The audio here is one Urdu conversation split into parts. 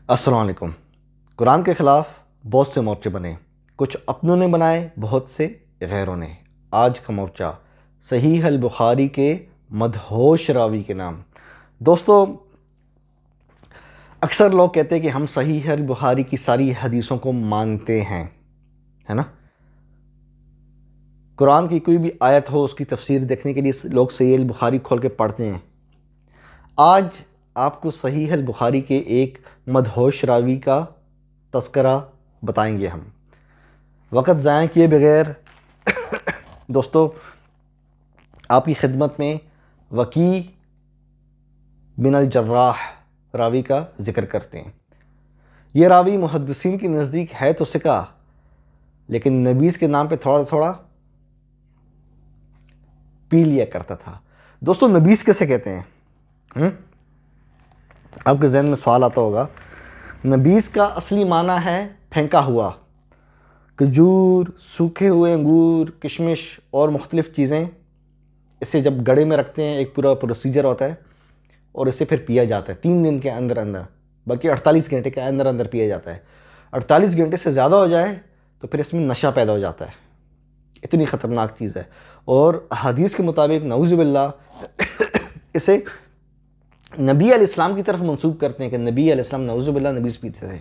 السلام علیکم۔ قرآن کے خلاف بہت سے مورچے بنے، کچھ اپنوں نے بنائے، بہت سے غیروں نے۔ آج کا مورچہ صحیح البخاری کے مدہوش راوی کے نام۔ دوستو، اکثر لوگ کہتے ہیں کہ ہم صحیح البخاری کی ساری حدیثوں کو مانتے ہیں، ہے نا؟ قرآن کی کوئی بھی آیت ہو، اس کی تفسیر دیکھنے کے لیے لوگ صحیح البخاری کھول کے پڑھتے ہیں۔ آج آپ کو صحیح البخاری کے ایک مدہوش راوی کا تذکرہ بتائیں گے ہم، وقت ضائع کیے بغیر۔ دوستو، آپ کی خدمت میں وکیع بن الجراح راوی کا ذکر کرتے ہیں۔ یہ راوی محدثین کے نزدیک ہے تو ثقہ، لیکن نبیس کے نام پہ تھوڑا تھوڑا پی لیا کرتا تھا۔ دوستو، نبیس کیسے کہتے ہیں؟ آپ کے ذہن میں سوال آتا ہوگا۔ نبیس کا اصلی معنی ہے پھینکا ہوا۔ کھجور، سوکھے ہوئے انگور، کشمش اور مختلف چیزیں اسے جب گڑے میں رکھتے ہیں، ایک پورا پروسیجر ہوتا ہے اور اسے پھر پیا جاتا ہے 3 دن کے اندر، بلکہ 48 گھنٹے کے اندر پیا جاتا ہے۔ 48 گھنٹے سے زیادہ ہو جائے تو پھر اس میں نشہ پیدا ہو جاتا ہے۔ اتنی خطرناک چیز ہے، اور حدیث کے مطابق نعوذ باللہ اسے نبی علیہ السلام کی طرف منسوب کرتے ہیں کہ نبی علیہ السلام نعوذ باللہ نبیس پیتے تھے۔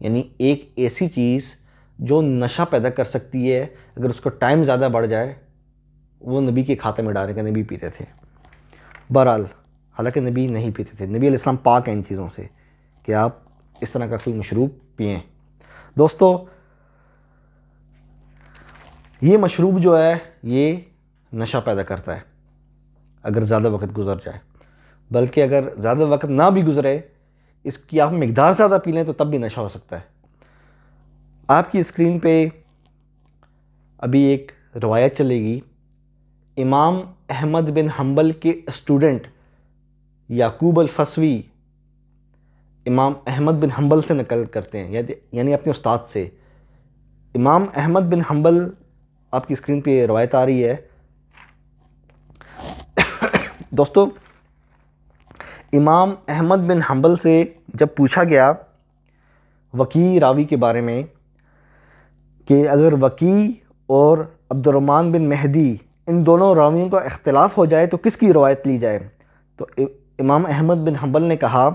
یعنی ایک ایسی چیز جو نشہ پیدا کر سکتی ہے، اگر اس کا ٹائم زیادہ بڑھ جائے، وہ نبی کے کھاتے میں ڈالنے کا نبی پیتے تھے۔ بہرحال، حالانکہ نبی نہیں پیتے تھے، نبی علیہ السلام پاک ہیں ان چیزوں سے کہ آپ اس طرح کا کوئی مشروب پئیں۔ دوستو، یہ مشروب جو ہے یہ نشہ پیدا کرتا ہے اگر زیادہ وقت گزر جائے، بلکہ اگر زیادہ وقت نہ بھی گزرے، اس کی آپ مقدار زیادہ پی لیں تو تب بھی نشہ ہو سکتا ہے۔ آپ کی اسکرین پہ ابھی ایک روایت چلے گی۔ امام احمد بن حنبل کے اسٹوڈنٹ یعقوب الفسوی امام احمد بن حنبل سے نقل کرتے ہیں، یعنی اپنے استاد سے۔ امام احمد بن حنبل، آپ کی اسکرین پہ روایت آ رہی ہے۔ دوستو، امام احمد بن حنبل سے جب پوچھا گیا وکیع راوی کے بارے میں کہ اگر وکیع اور عبد الرحمن بن مہدی ان دونوں راویوں کا اختلاف ہو جائے تو کس کی روایت لی جائے، تو امام احمد بن حنبل نے کہا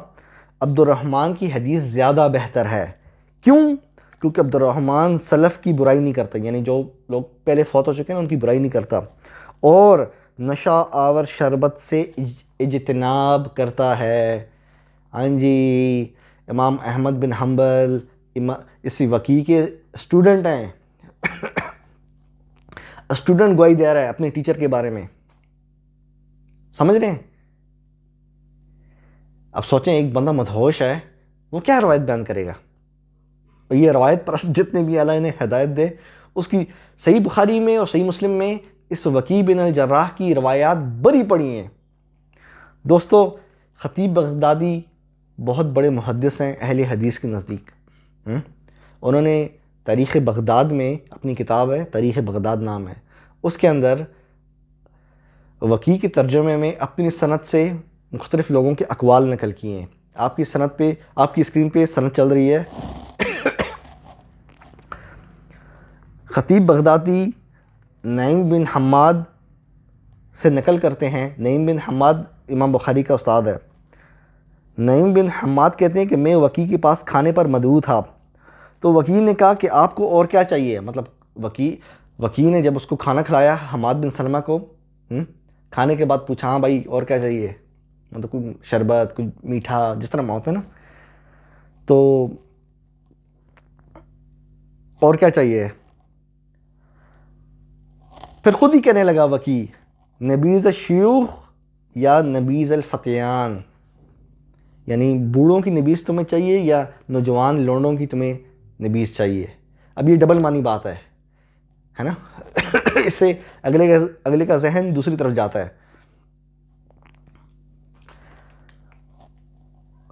عبد الرحمن کی حدیث زیادہ بہتر ہے۔ کیوں؟ کیونکہ عبد الرحمن سلف کی برائی نہیں کرتا، یعنی جو لوگ پہلے فوت ہو چکے ہیں ان کی برائی نہیں کرتا، اور نشہ آور شربت سے اجتناب کرتا ہے۔ ہاں جی، امام احمد بن حنبل اسی وکیع کے اسٹوڈنٹ ہیں۔ اسٹوڈنٹ گواہی دے رہا ہے اپنے ٹیچر کے بارے میں، سمجھ رہے ہیں؟ اب سوچیں، ایک بندہ مدہوش ہے، وہ کیا روایت بیان کرے گا؟ یہ روایت پر جتنے بھی اللہ نے ہدایت دے، اس کی صحیح بخاری میں اور صحیح مسلم میں اس وکیع بن الجراح کی روایات بڑی پڑی ہیں۔ دوستو، خطیب بغدادی بہت بڑے محدث ہیں اہل حدیث کے نزدیک۔ انہوں نے تاریخ بغداد میں، اپنی کتاب ہے تاریخ بغداد نام ہے، اس کے اندر وکیع کے ترجمے میں اپنی سند سے مختلف لوگوں کے اقوال نقل کیے ہیں۔ آپ کی سند پہ، آپ کی اسکرین پہ سند چل رہی ہے۔ خطیب بغدادی نعیم بن حماد سے نقل کرتے ہیں۔ نعیم بن حماد امام بخاری کا استاد ہے۔ نعیم بن حماد کہتے ہیں کہ میں وکیع کے پاس کھانے پر مدعو تھا، تو وکیع نے کہا کہ آپ کو اور کیا چاہیے؟ مطلب وکیع نے جب اس کو کھانا کھلایا حماد بن سلمہ کو، کھانے کے بعد پوچھا ہاں بھائی اور کیا چاہیے، مطلب کوئی شربت، کوئی میٹھا، جس طرح موت ہے نا، تو اور کیا چاہیے؟ پھر خود ہی کہنے لگا وکیع، نبیذ الشیوخ یا نبیذ الفتیان، یعنی بوڑھوں کی نبیذ تمہیں چاہیے یا نوجوان لونڈوں کی تمہیں نبیذ چاہیے۔ اب یہ ڈبل معنی بات ہے نا؟ اس سے اگلے کا ذہن دوسری طرف جاتا ہے۔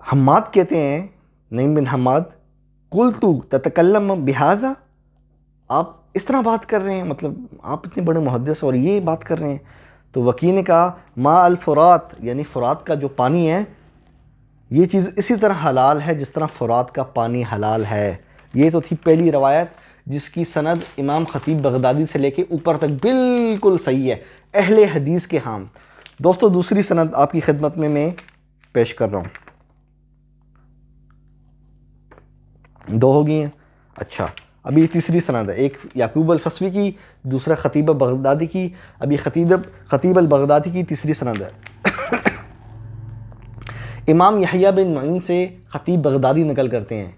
حماد کہتے ہیں، نعیم بن حماد، قلت تتکلم بہذا، آپ اس طرح بات کر رہے ہیں، مطلب آپ اتنے بڑے محدث اور یہ بات کر رہے ہیں؟ تو وکیع نے کہا ما الفرات، یعنی فرات کا جو پانی ہے، یہ چیز اسی طرح حلال ہے جس طرح فرات کا پانی حلال ہے۔ یہ تو تھی پہلی روایت جس کی سند امام خطیب بغدادی سے لے کے اوپر تک بالکل صحیح ہے اہل حدیث کے ہاں۔ دوستو دوسری سند آپ کی خدمت میں پیش کر رہا ہوں۔ دو ہو گئی ہیں، اچھا ابھی تیسری سند ہے، ایک یعقوب الفسوی کی، دوسرا خطیب بغدادی کی، ابھی خطیب البغدادی کی تیسری سند ہے۔ امام یحییٰ بن معین سے خطیب بغدادی نقل کرتے ہیں۔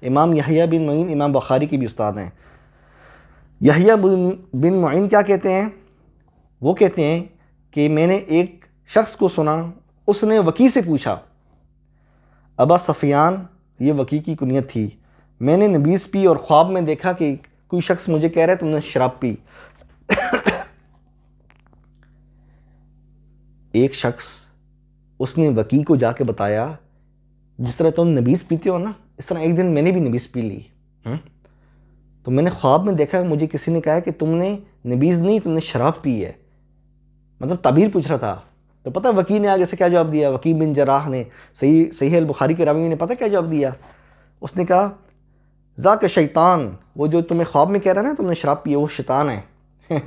امام یحییٰ بن معین امام بخاری کے بھی استاد ہیں۔ یحییٰ بن معین کیا کہتے ہیں؟ وہ کہتے ہیں کہ میں نے ایک شخص کو سنا، اس نے وکیع سے پوچھا، ابا سفیان، یہ وکیع کی کنیت تھی، میں نے نبیذ پی اور خواب میں دیکھا کہ کوئی شخص مجھے کہہ رہا ہے تم نے شراب پی۔ ایک شخص اس نے وکیع کو جا کے بتایا جس طرح تم نبیذ پیتے ہو نا، اس طرح ایک دن میں نے بھی نبیذ پی لی، تو میں نے خواب میں دیکھا مجھے کسی نے کہا کہ تم نے نبیذ نہیں، تم نے شراب پی ہے، مطلب تعبیر پوچھ رہا تھا۔ تو پتہ وکیع نے آگے سے کیا جواب دیا؟ وکیع بن جراح نے، صحیح البخاری کے راوی نے پتہ کیا جواب دیا؟ اس نے کہا ذاک شیطان، وہ جو تمہیں خواب میں کہہ رہا ہے نا تم نے شراب پی ہے، وہ شیطان ہے۔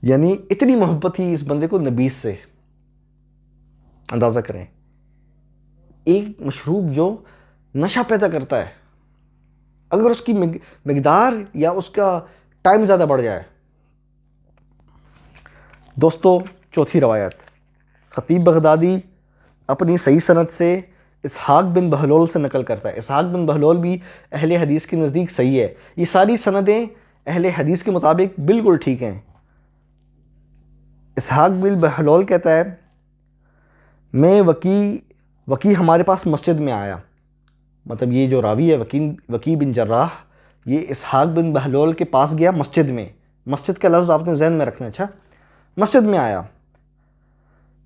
یعنی اتنی محبت تھی اس بندے کو نبیذ سے، اندازہ کریں ایک مشروب جو نشہ پیدا کرتا ہے، اگر اس کی مقدار یا اس کا ٹائم زیادہ بڑھ جائے۔ دوستو چوتھی روایت، خطیب بغدادی اپنی صحیح سند سے اسحاق بن بہلول سے نقل کرتا ہے۔ اسحاق بن بہلول بھی اہل حدیث کے نزدیک صحیح ہے۔ یہ ساری سندیں اہل حدیث کے مطابق بالکل ٹھیک ہیں۔ اسحاق بن بہلول کہتا ہے میں وکیع ہمارے پاس مسجد میں آیا، مطلب یہ جو راوی ہے وکیع بن جراح، یہ اسحاق بن بہلول کے پاس گیا مسجد میں، مسجد کا لفظ آپ نے ذہن میں رکھنا، اچھا مسجد میں آیا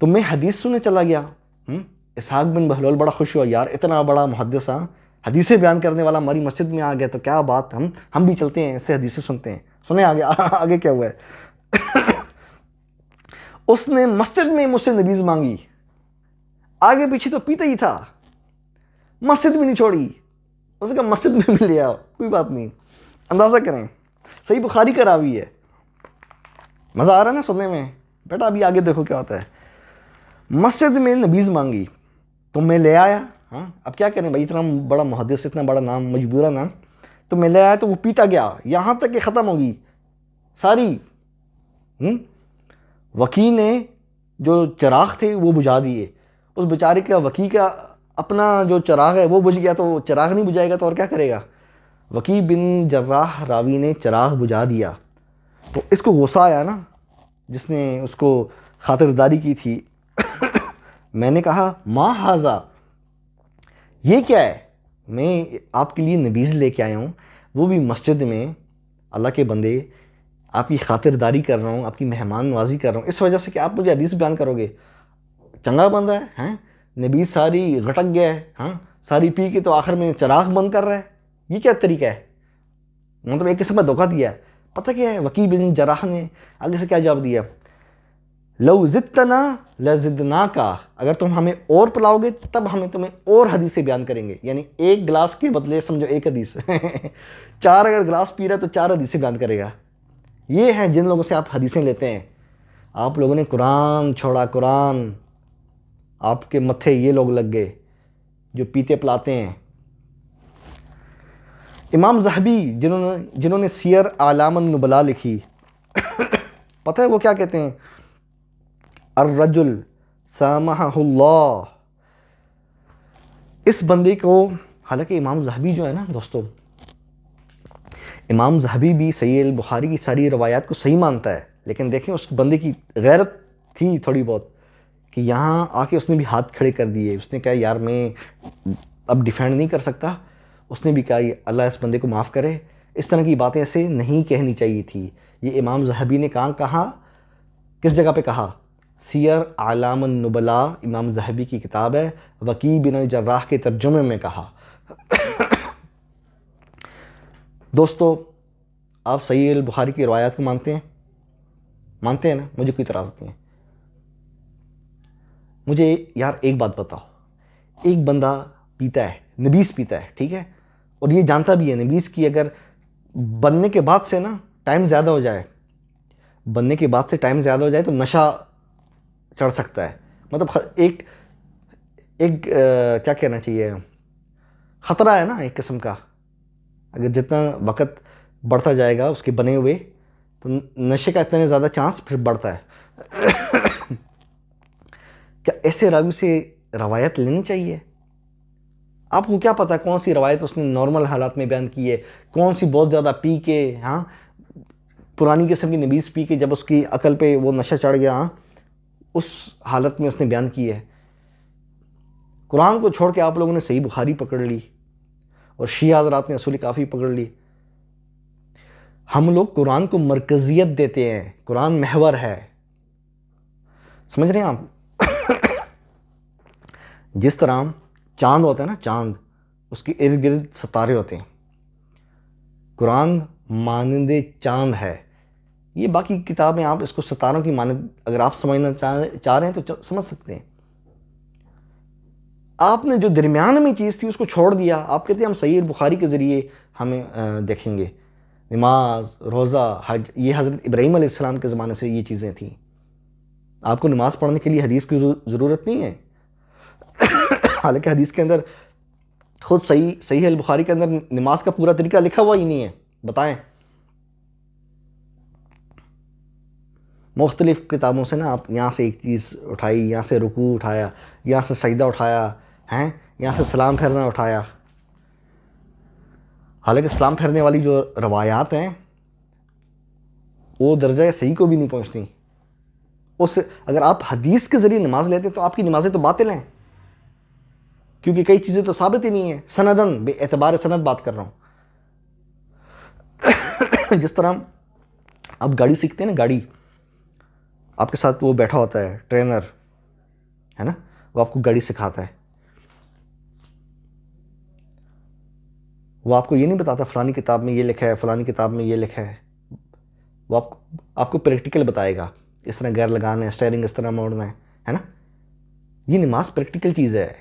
تو میں حدیث سننے چلا گیا۔ اسحاق بن بہلول بڑا خوش ہوا، یار اتنا بڑا محدث ہاں، حدیثیں بیان کرنے والا ہماری مسجد میں آ گیا تو کیا بات، ہم بھی چلتے ہیں، اس سے حدیثیں سنتے ہیں۔ سنیں آگے کیا ہوا ہے۔ اس نے مسجد میں مجھ سے نبیذ مانگی، آگے پیچھے تو پیتا ہی تھا، مسجد بھی نہیں چھوڑی، اس نے کہا مسجد میں بھی لے آؤ، کوئی بات نہیں۔ اندازہ کریں صحیح بخاری کا راوی ہے، مزہ آ رہا ہے نا سننے میں؟ بیٹا ابھی آگے دیکھو کیا ہوتا ہے۔ مسجد میں نبیذ مانگی تو میں لے آیا، اب کیا کریں بھائی، اتنا بڑا محدث، اتنا بڑا نام، مجبورہ نام، تو میں لے آیا تو وہ پیتا گیا یہاں تک کہ ختم ہوگی ساری۔ وکیع نے جو چراغ تھے وہ بجھا دیے، اس بیچارے کا وکیع کا اپنا جو چراغ ہے وہ بجھ گیا، تو چراغ نہیں بجھائے گا تو اور کیا کرے گا؟ وکیع بن جراح راوی نے چراغ بجھا دیا، تو اس کو غصہ آیا نا جس نے اس کو خاطرداری کی تھی۔ میں نے کہا ما ھذا، یہ کیا ہے؟ میں آپ کے لیے نبیذ لے کے آیا ہوں، وہ بھی مسجد میں، اللہ کے بندے آپ کی خاطرداری کر رہا ہوں، آپ کی مہمان نوازی کر رہا ہوں، اس وجہ سے کہ آپ مجھے حدیث بیان کرو گے؟ چنگا بندہ ہے، نبیذ ساری گھٹک گیا ہے، ساری پی کے تو آخر میں چراغ بند کر رہا ہے، یہ کیا طریقہ ہے؟ مطلب ایک قسم کا دھوکہ دیا ہے۔ پتہ کیا ہے وکیع بن جراح نے آگے سے کیا جواب دیا؟ لو زدتنا لزدناکا، اگر تم ہمیں اور پلاؤ گے تب ہمیں تمہیں اور حدیثیں بیان کریں گے، یعنی ایک گلاس کے بدلے سمجھو ایک حدیث، چار اگر گلاس پی رہا تو چار حدیثیں بیان کرے گا۔ یہ ہیں جن لوگوں سے آپ حدیثیں لیتے ہیں۔ آپ لوگوں نے قرآن چھوڑا، قرآن آپ کے متھے یہ لوگ لگ گئے جو پیتے پلاتے ہیں۔ امام ذہبی جنہوں نے سیر اعلام النبلاء لکھی، پتہ ہے وہ کیا کہتے ہیں؟ الرجل سامحہ اللہ، اس بندے کو، حالانکہ امام ذہبی جو ہے نا دوستو، امام ذہبی بھی صحیح البخاری کی ساری روایات کو صحیح مانتا ہے، لیکن دیکھیں اس بندے کی غیرت تھی تھوڑی بہت کہ یہاں آ کے اس نے بھی ہاتھ کھڑے کر دیے، اس نے کہا یار میں اب ڈیفینڈ نہیں کر سکتا، اس نے بھی کہا اللہ اس بندے کو معاف کرے، اس طرح کی باتیں ایسے نہیں کہنی چاہیے تھی۔ یہ امام ذہبی نے کہا، کس جگہ پہ کہا؟ سیر اعلام النبلاء امام ذہبی کی کتاب ہے، وکیع بن جراح کے ترجمے میں کہا۔ دوستو آپ صحیح البخاری کی روایات کو مانتے ہیں نا؟ مجھے کوئی اعتراض نہیں ہے، مجھے یار ایک بات بتاؤ، ایک بندہ پیتا ہے، نبیس پیتا ہے، ٹھیک ہے، اور یہ جانتا بھی ہے نبیس کی اگر بننے کے بعد سے نا ٹائم زیادہ ہو جائے، بننے کے بعد سے ٹائم زیادہ ہو جائے تو نشہ چڑھ سکتا ہے، مطلب ایک کیا کہنا چاہیے، خطرہ ہے نا ایک قسم کا، اگر جتنا وقت بڑھتا جائے گا اس کے بنے ہوئے تو نشے کا اتنے زیادہ چانس پھر بڑھتا ہے۔ کیا ایسے راوی سے روایت لینی چاہیے؟ آپ کو کیا پتہ کون سی روایت اس نے نارمل حالات میں بیان کی ہے، کون سی بہت زیادہ پی کے، ہاں پرانی قسم کی نبیس پی کے جب اس کی عقل پہ وہ نشہ چڑھ گیا، ہاں اس حالت میں اس نے بیان کی ہے۔ قرآن کو چھوڑ کے آپ لوگوں نے صحیح بخاری پکڑ لی اور شیعہ حضرات نے اصول کافی پکڑ لی۔ ہم لوگ قرآن کو مرکزیت دیتے ہیں، قرآن محور ہے، سمجھ رہے ہیں آپ؟ جس طرح چاند ہوتا ہے نا، چاند اس کے ارد گرد ستارے ہوتے ہیں، قرآن مانند چاند ہے۔ یہ باقی کتابیں آپ اس کو ستاروں کی مانند اگر آپ سمجھنا چاہ رہے ہیں تو سمجھ سکتے ہیں۔ آپ نے جو درمیان میں چیز تھی اس کو چھوڑ دیا، آپ کہتے ہیں ہم صحیح بخاری کے ذریعے ہمیں دیکھیں گے، نماز، روزہ، حج، یہ حضرت ابراہیم علیہ السلام کے زمانے سے یہ چیزیں تھیں۔ آپ کو نماز پڑھنے کے لیے حدیث کی ضرورت نہیں ہے، حالانکہ حدیث کے اندر خود صحیح البخاری کے اندر نماز کا پورا طریقہ لکھا ہوا ہی نہیں ہے، بتائیں۔ مختلف کتابوں سے نا آپ یہاں سے ایک چیز اٹھائی، یہاں سے رکوع اٹھایا، یہاں سے سجدہ اٹھایا، ہیں یہاں سے سلام پھیرنا اٹھایا، حالانکہ سلام پھیرنے والی جو روایات ہیں وہ درجہ صحیح کو بھی نہیں پہنچتی۔ اس اگر آپ حدیث کے ذریعے نماز لیتے تو آپ کی نمازیں تو باطل ہیں، کیونکہ کئی چیزیں تو ثابت ہی نہیں ہیں، سندن بے اعتبار سند بات کر رہا ہوں۔ جس طرح آپ گاڑی سیکھتے ہیں نا، گاڑی آپ کے ساتھ وہ بیٹھا ہوتا ہے ٹرینر، ہے نا، وہ آپ کو گاڑی سکھاتا ہے، وہ آپ کو یہ نہیں بتاتا فلانی کتاب میں یہ لکھا ہے، فلانی کتاب میں یہ لکھا ہے، وہ آپ کو پریکٹیکل بتائے گا، اس طرح گیئر لگانا ہے، اسٹیئرنگ اس طرح موڑنا ہے نا۔ یہ نماز پریکٹیکل چیز ہے۔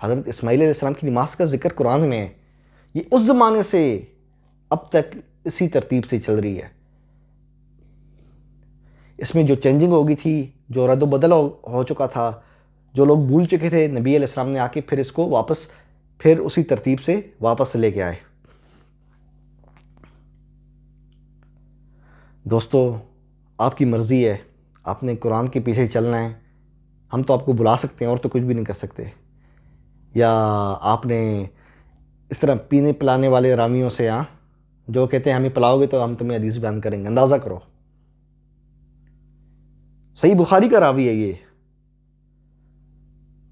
حضرت اسماعیل علیہ السلام کی نماز کا ذکر قرآن میں ہے، یہ اس زمانے سے اب تک اسی ترتیب سے چل رہی ہے۔ اس میں جو چینجنگ ہو گئی تھی، جو رد و بدل ہو چکا تھا، جو لوگ بھول چکے تھے، نبی علیہ السلام نے آ کے پھر اس کو واپس پھر اسی ترتیب سے واپس لے کے آئے۔ دوستو آپ کی مرضی ہے، آپ نے قرآن کے پیچھے چلنا ہے، ہم تو آپ کو بلا سکتے ہیں اور تو کچھ بھی نہیں کر سکتے، یا آپ نے اس طرح پینے پلانے والے رامیوں سے جو کہتے ہیں ہمیں پلاؤ گے تو ہم تمہیں حدیث بیان کریں گے، اندازہ کرو، صحیح بخاری کا راوی ہے یہ،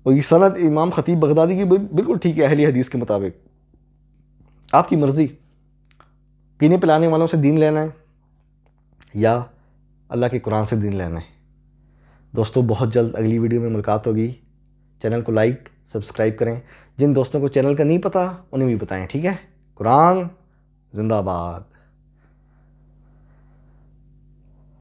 اور یہ سند امام خطیب بغدادی کی بالکل ٹھیک ہے اہل حدیث کے مطابق۔ آپ کی مرضی، پینے پلانے والوں سے دین لینا ہے یا اللہ کے قرآن سے دین لینا ہے۔ دوستو بہت جلد اگلی ویڈیو میں ملاقات ہوگی، چینل کو لائک سبسکرائب کریں، جن دوستوں کو چینل کا نہیں پتہ انہیں بھی بتائیں، ٹھیک ہے؟ قرآن زندہ باد۔